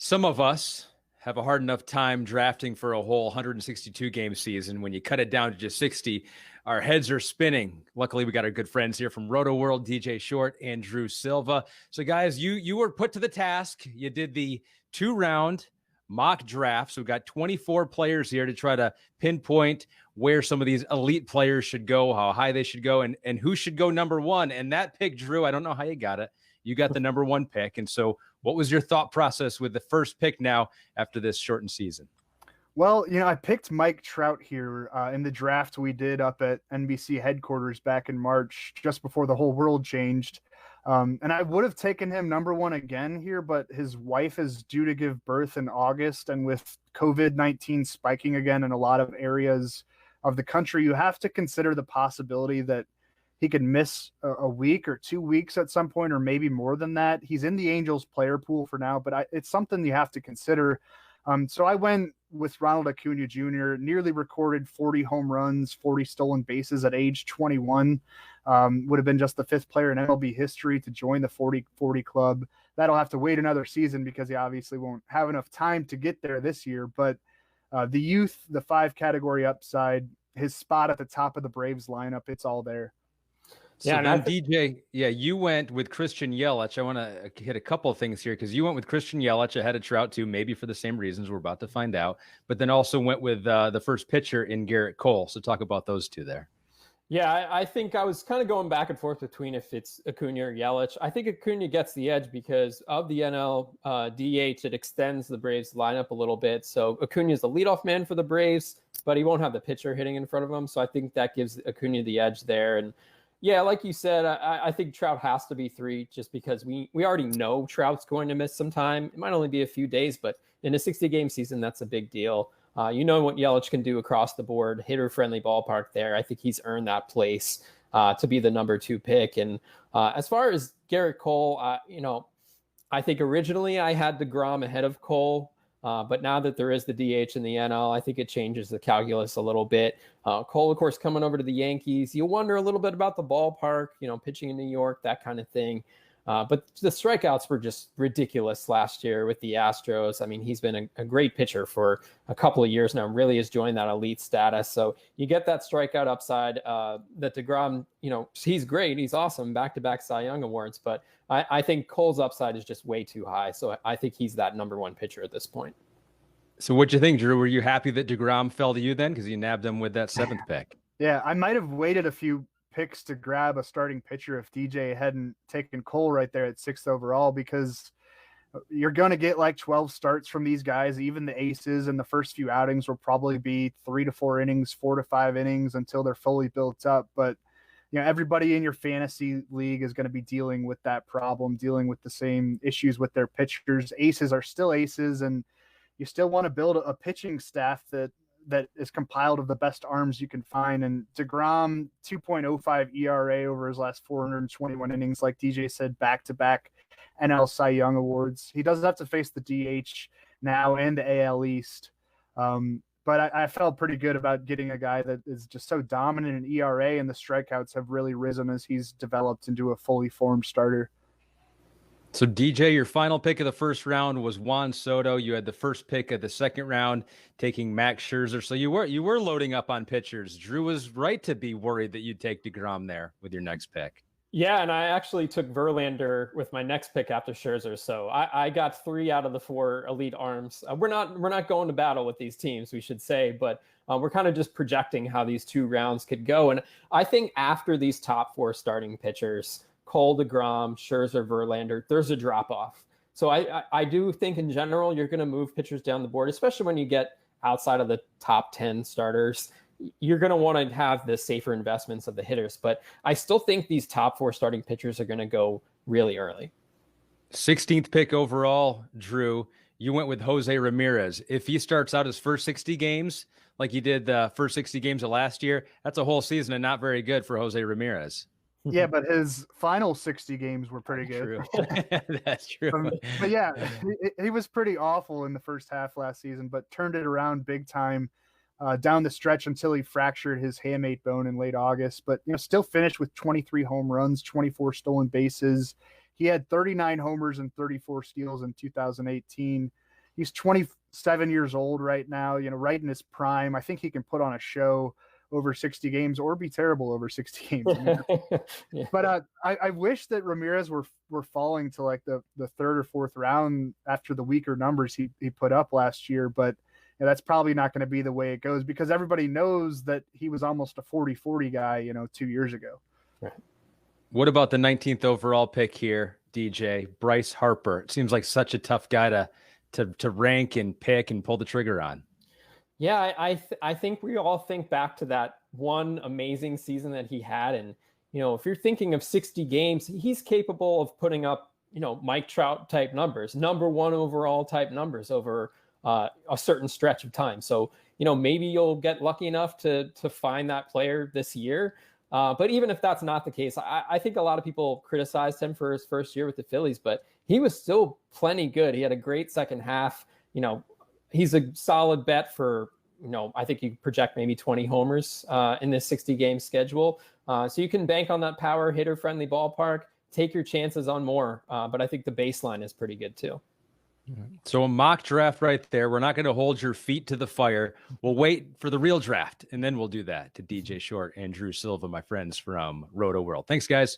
Some of us have a hard enough time drafting for a whole 162 game season. When you cut it down to just 60, our heads are spinning. Luckily, we got our good friends here from Rotoworld, DJ Short and Drew Silva. So guys, you were put to the task. You did the 2-round mock draft. So we got 24 players here to try to pinpoint where some of these elite players should go, how high they should go, and who should go number one. And that pick, Drew, I don't know how you got it. You got the number one pick. And so what was your thought process with the first pick now after this shortened season? Well, I picked Mike Trout here in the draft we did up at NBC headquarters back in March, just before the whole world changed. And I would have taken him number one again here, but his wife is due to give birth in August. And with COVID-19 spiking again in a lot of areas of the country, you have to consider the possibility that he could miss a week or 2 weeks at some point, or maybe more than that. He's in the Angels player pool for now, but it's something you have to consider. So I went with Ronald Acuna Jr., nearly recorded 40 home runs, 40 stolen bases at age 21. Would have been just the fifth player in MLB history to join the 40-40 club. That'll have to wait another season because he obviously won't have enough time to get there this year. But the youth, the 5-category upside, his spot at the top of the Braves lineup, it's all there. So yeah, now DJ, you went with Christian Yelich. I want to hit a couple of things here because you went with Christian Yelich ahead of Trout too, maybe for the same reasons we're about to find out, but then also went with the first pitcher in Garrett Cole. So talk about those two there. Yeah, I think I was kind of going back and forth between if it's Acuna or Yelich. I think Acuna gets the edge because of the NL DH. It extends the Braves lineup a little bit. So Acuna is the leadoff man for the Braves, but he won't have the pitcher hitting in front of him. So I think that gives Acuna the edge there. And yeah, like you said, I think Trout has to be 3 just because we already know Trout's going to miss some time. It might only be a few days, but in a 60-game season, that's a big deal. You know what Yelich can do across the board, hitter-friendly ballpark there. I think he's earned that place to be the number 2 pick. And as far as Garrett Cole, I think originally I had DeGrom ahead of Cole. But now that there is the DH in the NL, I think it changes the calculus a little bit. Cole, of course, coming over to the Yankees, you wonder a little bit about the ballpark, pitching in New York, that kind of thing. But the strikeouts were just ridiculous last year with the Astros. I mean, he's been a great pitcher for a couple of years now, really has joined that elite status. So you get that strikeout upside that DeGrom, he's great. He's awesome. Back-to-back Cy Young awards. But I think Cole's upside is just way too high. So I think he's that number 1 pitcher at this point. So what'd you think, Drew? Were you happy that DeGrom fell to you then? Because you nabbed him with that 7th pick. Yeah, I might have waited a few picks to grab a starting pitcher if DJ hadn't taken Cole right there at 6th overall, because you're going to get like 12 starts from these guys. Even the aces in the first few outings will probably be 3 to 4 innings, 4 to 5 innings until they're fully built up. But everybody in your fantasy league is going to be dealing with that problem, dealing with the same issues with their pitchers. Aces are still aces, and you still want to build a pitching staff that is compiled of the best arms you can find. And DeGrom, 2.05 ERA over his last 421 innings, like DJ said, back-to-back NL Cy Young awards. He does have to face the DH now and the AL East. But I felt pretty good about getting a guy that is just so dominant in ERA, and the strikeouts have really risen as he's developed into a fully formed starter. So DJ, your final pick of the first round was Juan Soto. You had the first pick of the second round, taking Max Scherzer. So you were loading up on pitchers. Drew was right to be worried that you'd take DeGrom there with your next pick. Yeah, and I actually took Verlander with my next pick after Scherzer. So I got 3 out of the 4 elite arms. We're not going to battle with these teams, we should say, but we're kind of just projecting how these 2 rounds could go. And I think after these top 4 starting pitchers, Cole, DeGrom, Scherzer, Verlander, there's a drop-off. So I do think in general, you're going to move pitchers down the board, especially when you get outside of the top 10 starters. You're going to want to have the safer investments of the hitters. But I still think these top 4 starting pitchers are going to go really early. 16th pick overall, Drew, you went with Jose Ramirez. If he starts out his first 60 games like he did the first 60 games of last year, that's a whole season and not very good for Jose Ramirez. Yeah, but his final 60 games were pretty good. True. That's true. But yeah, he was pretty awful in the first half last season, but turned it around big time down the stretch until he fractured his hamate bone in late August. But still finished with 23 home runs, 24 stolen bases. He had 39 homers and 34 steals in 2018. He's 27 years old right now, right in his prime. I think he can put on a show over 60 games or be terrible over 60 games. Yeah. But I wish that Ramirez were falling to like the third or fourth round after the weaker numbers he put up last year. But that's probably not going to be the way it goes, because everybody knows that he was almost a 40-40 guy, 2 years ago. Right. What about the 19th overall pick here, DJ? Bryce Harper. It seems like such a tough guy to rank and pick and pull the trigger on. Yeah, I think we all think back to that one amazing season that he had. And, if you're thinking of 60 games, he's capable of putting up, Mike Trout type numbers, number one overall type numbers over a certain stretch of time. So, maybe you'll get lucky enough to find that player this year. But even if that's not the case, I think a lot of people criticized him for his first year with the Phillies, but he was still plenty good. He had a great second half. He's a solid bet for, I think you project maybe 20 homers in this 60-game schedule. So you can bank on that power hitter-friendly ballpark, take your chances on more. But I think the baseline is pretty good too. So a mock draft right there. We're not going to hold your feet to the fire. We'll wait for the real draft, and then we'll do that to DJ Short and Drew Silva, my friends from Rotoworld. Thanks, guys.